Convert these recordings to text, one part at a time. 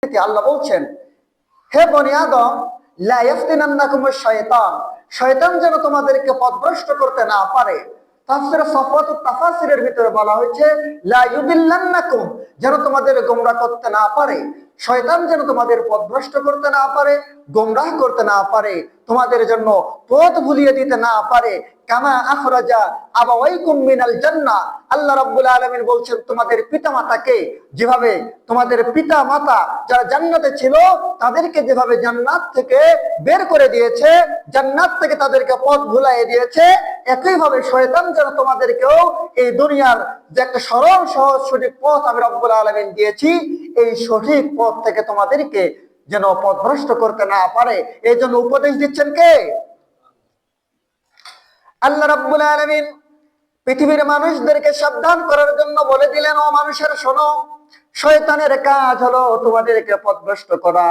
পরিস্থিতি। আল্লাহ বলছেন, হে বনি আদম, লা ইয়াফতিনান্নাকুমুশ শায়তান, শয়তান যেন তোমাদেরকে পথভ্রষ্ট করতে না পারে। তাফসীরে সাফওয়াতুত তাফাসিরের ভিতরে বলা হয়েছে, লা ইউদিল্লান্নাকুম, যেন তোমাদের গোমরাহ করতে না পারে। শয়তান যেন তোমাদের পথভ্রষ্ট করতে না পারে, গোমরাহ করতে না পারে, তোমাদের জন্য পথ ভুলিয়ে দিতে না পারে। কামা আখরাজা আবাওয়াইকুম মিনাল জান্নাহ, আল্লাহ রাব্বুল আলামিন বলছেন, তোমাদের পিতামাতাকে যেভাবে, তোমাদের পিতা মাতা যারা জান্নাতে ছিল তাদেরকে যেভাবে জান্নাত থেকে বের করে দিয়েছে, জান্নাত থেকে তাদেরকে পথ ভুলাইয়ে দিয়েছে, একইভাবে শয়তান যেন তোমাদেরকেও এই দুনিয়ার যে একটা সরল সহজ সঠিক পথ আমি রব্বুল আলামিন দিয়েছি, এই সঠিক পথ থেকে তোমাদেরকে যেন পথভ্রষ্ট করতে না পারে। এই জন্য উপদেশ দিচ্ছেন কে? আল্লাহ রাব্বুল আলামিন পৃথিবীর মানুষদেরকে সাবধান করার জন্য বলে দিলেন, ও মানুষের শোনো, শয়তানের কাজ হলো তোমাদেরকে পথভ্রষ্ট করা।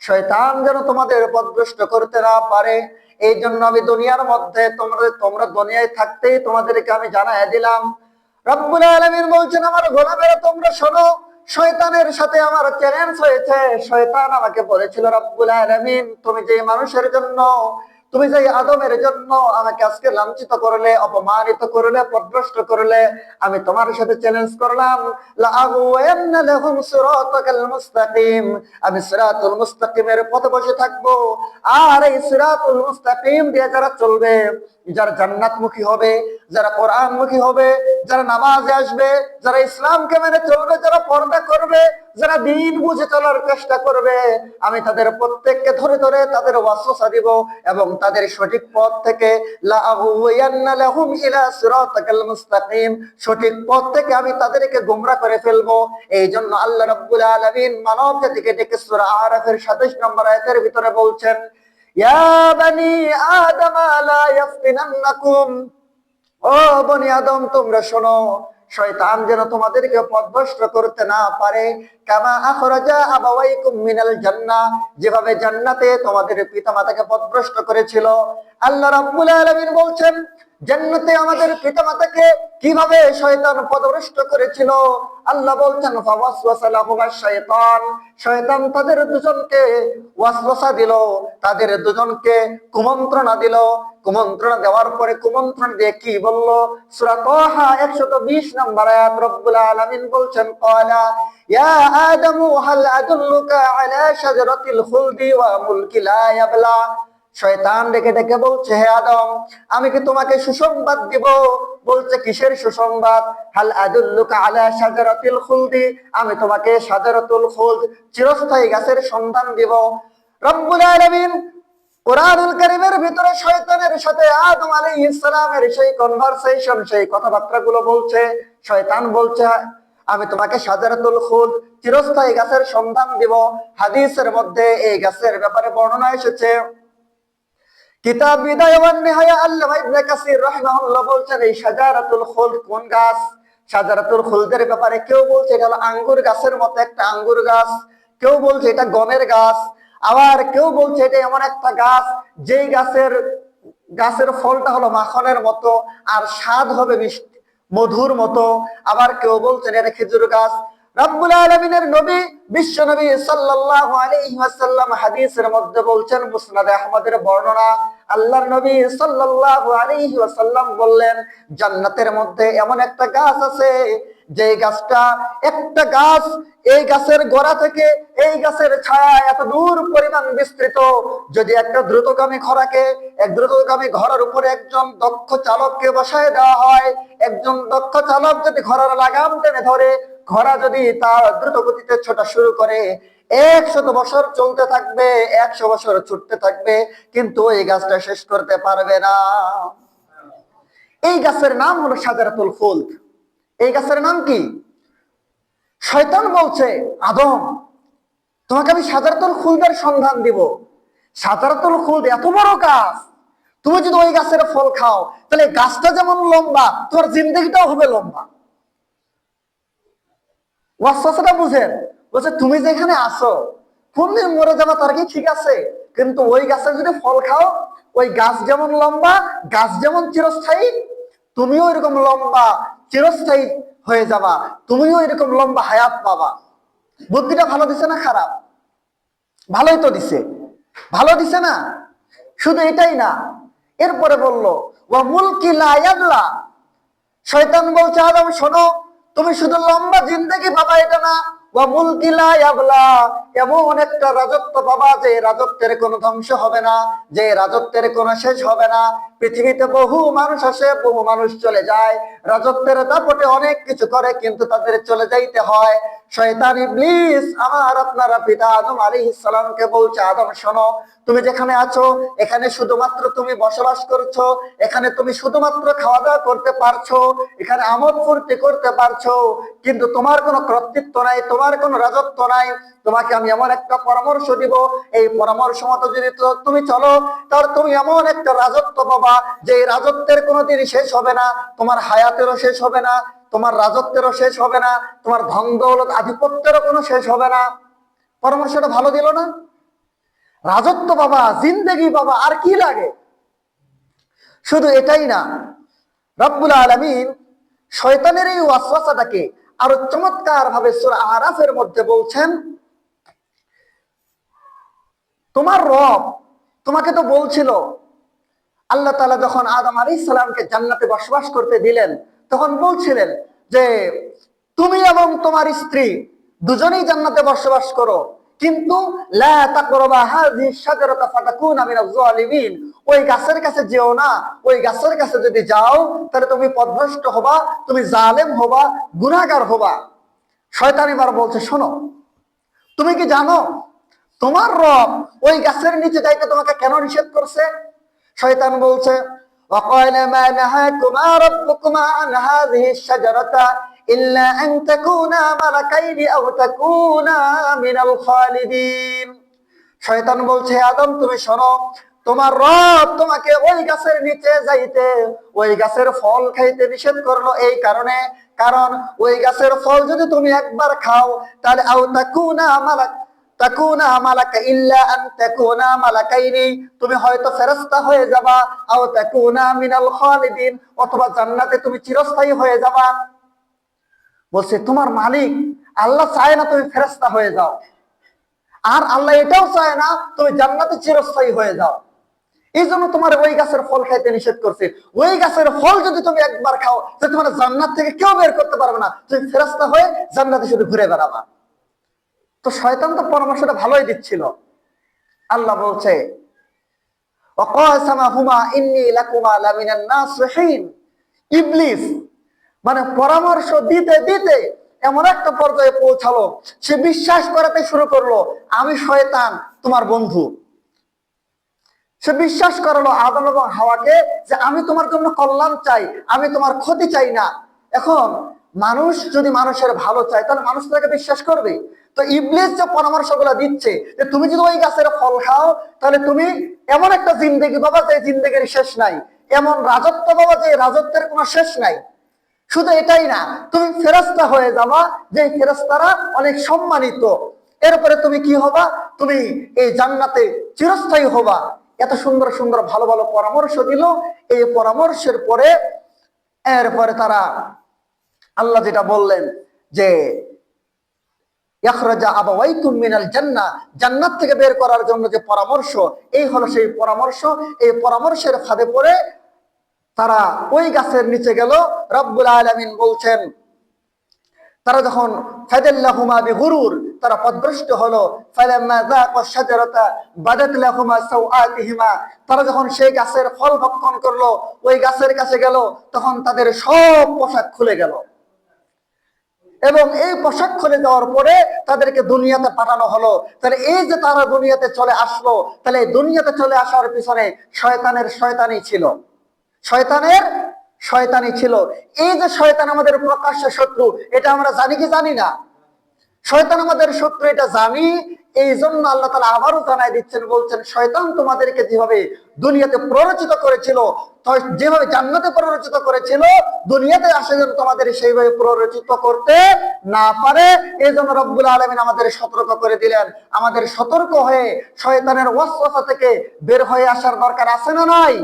শয়তান যেন তোমাদের পথভ্রষ্ট করতে না পারে, এই জন্য আমি দুনিয়ার মধ্যে তোমরা দুনিয়ায় থাকতেই তোমাদেরকে আমি জানাই দিলাম। রব্বুল আলামিন বলছেন, আমার গোলামেরা তোমরা শোনো, শয়তানের সাথে আমার চ্যালেঞ্জ হয়েছে। শয়তান আমাকে বলেছিল, রব্বুল আলামিন তুমি যে মানুষের জন্য, তুমি যে আদমের জন্য আমাকে আজকে লাঞ্ছিত করলে, অপমানিত করলে, পথভ্রষ্ট করলে, আমি তোমার সাথে চ্যালেঞ্জ করলাম, লাআগুয়ান্না লাহুম সিরাতাকাল মুস্তাকিম, আমি সিরাতুল মুস্তাকিমের পথে বসে থাকবো। আর এই সিরাতুল মুস্তাকিম দিয়ে যারা চলবে, যারা জান্নাতমুখী হবে, যারা কোরআনমুখী হবে, যারা নামাজে আসবে, যারা ইসলামকে মেনে চলবে, যারা পর্দা করবে, যারা দিন বুঝে চলার চেষ্টা করবে, আমি তাদের প্রত্যেককে ধরে ধরে তাদের ওয়াসওয়াসা দিব এবং তাদের সঠিক পথ থেকে লাআগুয়ান্না লাহুম ইলা সিরাতাকাল মুস্তাকিম, সঠিক পথ থেকে আমি তাদেরকে গোমরাহ করে ফেলবো। এই জন্য আল্লাহ রাব্বুল আলামিন মানব জাতিকে ডেকে সূরা আরাফের 27 নম্বর আয়াতের ভিতরে বলছেন, ইয়া বানি আদম লা ইয়াফতিনান্নাকুম, ও বনি আদম তোমরা শোনো, শয়তান যেন তোমাদেরকে পথভ্রষ্ট করতে না পারে। কামা আখরাজা আবাওয়াইকুম মিনাল জান্নাহ, যেভাবে জান্নাতে তোমাদের পিতামাতাকে পথভ্রষ্ট করেছিল। আল্লাহ রাব্বুল আলামিন বলছেন, জান্নাতে আমাদের পিতামাতাকে কিভাবে শয়তান পথভ্রষ্ট করেছিল। আল্লাহ বলছেন, ফাওয়াসওয়াসা লাহুমাশ শাইতান, শয়তান তাদের দুজনকে ওয়াসওয়াসা দিল, তাদের দুজনকে কুমন্ত্রণা দিল। কুমন্ত্রণা দেওয়ার পরে কুমন্ত্রণ দিয়ে কি বলল? সূরা তাহা 120 নম্বর আয়াত রব্বুল আলামিন বলছেন, ক্বালা ইয়া আদামু হাল আদুল্লুকা আলা শাজারাতিল খুলদি ওয়া মুলকি লা ইয়াবলা, শয়তান ডেকে ডেকে বলছে, হে আদম আমি কি তোমাকে সুসংবাদ দিব? বলছে, কিসের সুসংবাদ? হাল আদুল্লুকা আলা শাজারাতিল খুলদি, আমি তোমাকে শাজারাতুল খুলদ, চিরস্থায়ী গাছের সন্ধান দিব। রব্বুল আলামিন কোরআনুল কারীমের ভিতরে শয়তানের সাথে আদম আলাইহিস সালামের সেই কনভারসেশন, সেই কথাবার্তাগুলো বলছে। শয়তান বলছে, আমি তোমাকে শাজারাতুল খুলদ, চিরস্থায়ী গাছের সন্ধান দিব। হাদিসের মধ্যে এই গাছের ব্যাপারে বর্ণনা এসেছে। কিতাব বিদায়া ওয়ান নিহায়া আল্লামা ইবনে কাসির রাহিমাহুল্লাহ বলছেন, এই শাজারাতুল খুলদ কোন গাছ? শাজারাতুল খুলদের ব্যাপারে কেউ বলছে এটা হলো আঙ্গুর গাছের মতো একটা আঙ্গুর গাছ, কেউ বলছে এটা গমের গাছ, আবার কেউ বলছে এটা এমন একটা গাছ যেই গাছের ফলটা হলো মাখনের মতো আর স্বাদ হবে মিষ্টি মধুর মতো। আবার কেউ বলছেন এটা খেজুর গাছ। রব্বুল আলামিনের নবী বিশ্ব নবী সাল্লাল্লাহু আলাইহি ওয়াসাল্লাম হাদিসের মধ্যে বলছেন, মুসনাদে আহমদের বর্ণনা, আল্লাহর নবী সাল্লাল্লাহু আলাইহি ওয়াসাল্লাম বললেন, জান্নাতের মধ্যে এমন একটা গাছ আছে যে গাছটা, একটা গাছ, এই গাছের গোড়া থেকে এই গাছের ছায়া এত দূর পরিমাণ বিস্তৃত, যদি একটা দ্রুতগামী ঘোড়ার উপরে একজন দক্ষ চালককে বসায় দেওয়া হয়, একজন দক্ষ চালক যদি ঘোড়ার লাগাম টেনে ধরে, ঘোড়া যদি তার দ্রুত গতিতে ছোটা শুরু করে, 100 বছর চলতে থাকবে, 100 বছর ছুটতে থাকবে, কিন্তু এই গাছটা শেষ করতে পারবে না। এই গাছের নাম হলো শাজারাতুল খুলদ। এই গাছের নাম কি? শয়তান বলছে, আদম তোমাকে আমি শাজারাতুল খুলদের সন্ধান দিব। শাজারাতুল খুলদ এত বড় গাছ, তুমি যদি ওই গাছের ফল খাও তাহলে গাছটা যেমন লম্বা, তোমার জিন্দেগিটাও হবে লম্বা। ওয়াসওয়াসাটা বুঝেন? বলছে, তুমি যেখানে আসো কোনদিন মরে যাবা তার কি ঠিক আছে, কিন্তু ওই গাছের যদি ফল খাও, ওই গাছ যেমন লম্বা, গাছ যেমন চিরস্থায়ী, তুমিও এরকম লম্বা চিরস্থায়ী হয়ে যাবা, তুমিও এরকম লম্বা হায়াত পাবা। বুদ্ধিটা ভালো দিছে না খারাপ? ভালোই তো দিছে, ভালো দিছে না? শুধু এটাই না, এরপরে বলল ওয়া মুলকি লা ইয়াবলা। শয়তান বলছে আদম শোনো, তুমি শুধু লম্বা জিন্দেগি পাবা এটা না, ওয়া মুলকি লা ইয়াবলা, এমন একটা রাজত্ব পাবা যে রাজত্বের কোনো ধ্বংস হবে না, যে রাজত্বের কোনো শেষ হবে না। পৃথিবীতে বহু মানুষ আসে, বহু মানুষ চলে যায়, রাজত্বের দাপটে অনেক কিছু করে, কিন্তু তাদের চলে যাইতে হয়। শয়তান ইবলিস আমার আপনারা পিতা আদম আলাইহিস সালামকে বলছে আদম শোনো, তুমি যেখানে আছো এখানে শুধুমাত্র তুমি বসবাস করছো, এখানে তুমি শুধুমাত্র খাওয়া দাওয়া করতে পারছো, এখানে আমোদ ফুর্তি করতে পারছো, কিন্তু তোমার কোনো কর্তৃত্ব নাই, তোমার কোনো রাজত্ব নাই। তোমাকে আমি এমন একটা পরামর্শ দিব, এই পরামর্শ মতো যদি তুমি চলো, তাহলে তুমি এমন একটা রাজত্ব পাবা যে রাজত্বের কোনোদিন শেষ হবে না, তোমার হায়াতেরও শেষ হবে না, তোমার রাজত্বেরও শেষ হবে না, তোমার ধন দৌলত আধিপত্যেরও কোনো শেষ হবে না। পরামর্শটা ভালো দিল না? রাজত্ব বাবা, জিন্দেগি বাবা, আর কি লাগে? শুধু এটাই না, রব্বুল আলামিন শয়তানের এই ওয়াসওয়াসাটাকে আরো চমৎকার ভাবে সূরা আরাফের মধ্যে বলছেন, তোমার রব তোমাকে তো বলছিল, আল্লাহ তাআলা যখন আদম আলাইহিস সালামকে জান্নাতে বসবাস করতে দিলেন তখন বলছিলেন যে তুমি এবং তোমার স্ত্রী দুজনেই জান্নাতে বসবাস করো, কিন্তু লা তাকরাবা হাযিহি শাজারাতা ফাতাকুনা মিনাজ জালিমিন, ওই গাছের কাছে যেও না, ওই গাছের কাছে যদি যাও তাহলে তুমি পথভ্রষ্ট হবা, তুমি জালেম হবা, গুনাহগার হবা। শয়তান এবার বলছে শোনো, তুমি কি জানো তোমার রব ওই গাছের নিচে যাইতে তোমাকে কেন নিষেধ করছে? শয়তান বলছে ওয়াকালা মা নাহাকুমা রাব্বুকুমা আন হাযিহি শাজারাতা ইল্লা আন তাকুনা মালাকাইনি আও তাকুনা মিনাল খালিদিন। শয়তান বলছে আদম তুমি শোনো, তোমার রব তোমাকে ওই গাছের নিচে যাইতে, ওই গাছের ফল খাইতে নিষেধ করলো এই কারণে, কারণ ওই গাছের ফল যদি তুমি একবার খাও তাহলে আও তাকুনা তাকুনা মালাকা ইল্লা আন তাকুনা মালাকাইনি, তুমি হয়তো ফেরেশতা হয়ে যাবা, আও তাকুনা মিনাল খালিদিন, অথবা জান্নাতে তুমি চিরস্থায়ী হয়ে যাবা। বলছে তোমার মালিক আল্লাহ চায় না তুমি ফেরেশতা হয়ে যাও, আর আল্লাহ এটাও চায় না তুমি জান্নাতে চিরস্থায়ী হয়ে যাও, এই জন্য তোমার ওই গাছের ফল খাইতে নিষেধ করছে। ওই গাছের ফল যদি তুমি একবার খাও যে তোমার জান্নাত থেকে কেউ বের করতে পারবে না, তুমি ফেরেশতা হয়ে জান্নাতে শুধু ঘুরে বেড়াবা। তো শয়তান তো পরামর্শটা ভালোই দিচ্ছিল। আল্লাহ বলছে ওয়াকাসামাহুমা ইন্নী লাকুমা লামিনান নাসিহিন, ইবলিস মানে পরামর্শ দিতে দিতে এমন একটা পর্যায়ে পৌঁছালো, সে বিশ্বাস করাতে শুরু করলো আমি শয়তান তোমার বন্ধু। সে বিশ্বাস করালো আদম এবং হাওয়াকে যে আমি তোমার জন্য কল্যাণ চাই, আমি তোমার ক্ষতি চাই না। এখন মানুষ যদি মানুষের ভালো চায় তাহলে মানুষ তাকে বিশ্বাস করবে। তো ইবলিস যে পরামর্শগুলো দিচ্ছে যে তুমি যদি ওই গাছের ফল খাও তাহলে তুমি এমন একটা জিন্দেগি পাবা যে জিন্দেগির শেষ নাই, এমন রাজত্ব পাবা যে রাজত্বের কোনো শেষ নাই। শুধু এটাই না, তুমি ফেরেশতা হয়ে যাবা, যে ফেরেশতারা অনেক সম্মানিত, এরপরে তুমি কি হবা, তুমি এই জান্নাতে চিরস্থায়ী হবা। এত সুন্দর সুন্দর ভালো ভালো পরামর্শ দিল। এই পরামর্শের পরে এরপরে তারা আল্লাহ যেটা বললেন যে ইখরাজা আবাওয়াইকুম মিনাল জান্নাহ, জান্নাত থেকে বের করার জন্য যে পরামর্শ, এই হলো সেই পরামর্শ। এই পরামর্শের ফাঁদে পড়ে তারা ওই গাছের নিচে গেল। রব্বুল আলামিন বলছেন তারা যখন ফাদাল্লাহুমা বিগুরুর, তারা পথভ্রষ্ট হলো, ফালাম্মা যাকা শাজারাতা বাদাত লাহুমা সাওআতিহিমা, তারা যখন সেই গাছের ফল ভক্ষণ করলো, ওই গাছের কাছে গেল, তখন তাদের সব পোশাক খুলে গেল। এবং এই পোশাক খুলে যাওয়ার পরে তাদেরকে দুনিয়াতে পাঠানো হলো। তাহলে এই যে তারা দুনিয়াতে চলে আসলো, তাহলে এই দুনিয়াতে চলে আসার পিছনে শয়তানের শয়তানি ছিল, শয়তানের শয়তানি ছিল। এই যে শয়তান আমাদের প্রকাশ্য শত্রু, এটা আমরা জানি কি জানি না? শয়তান আমাদের শত্রু এটা জানি, এই জন্য আল্লাহ তাআলা আবারও জানাই দিচ্ছেন, বলছেন শয়তান তোমাদেরকে যেভাবে দুনিয়াতে প্ররোচিত করেছিল, যেভাবে জান্নাতে প্ররোচিত করেছিল, দুনিয়াতে আসে যেন তোমাদের সেইভাবে প্ররোচিত করতে না পারে। এই জন্য রব্বুল আলামিন আমাদের সতর্ক করে দিলেন। আমাদের সতর্ক হয়ে শয়তানের ওয়াসওয়াসা থেকে বের হয়ে আসার দরকার আছে না নাই?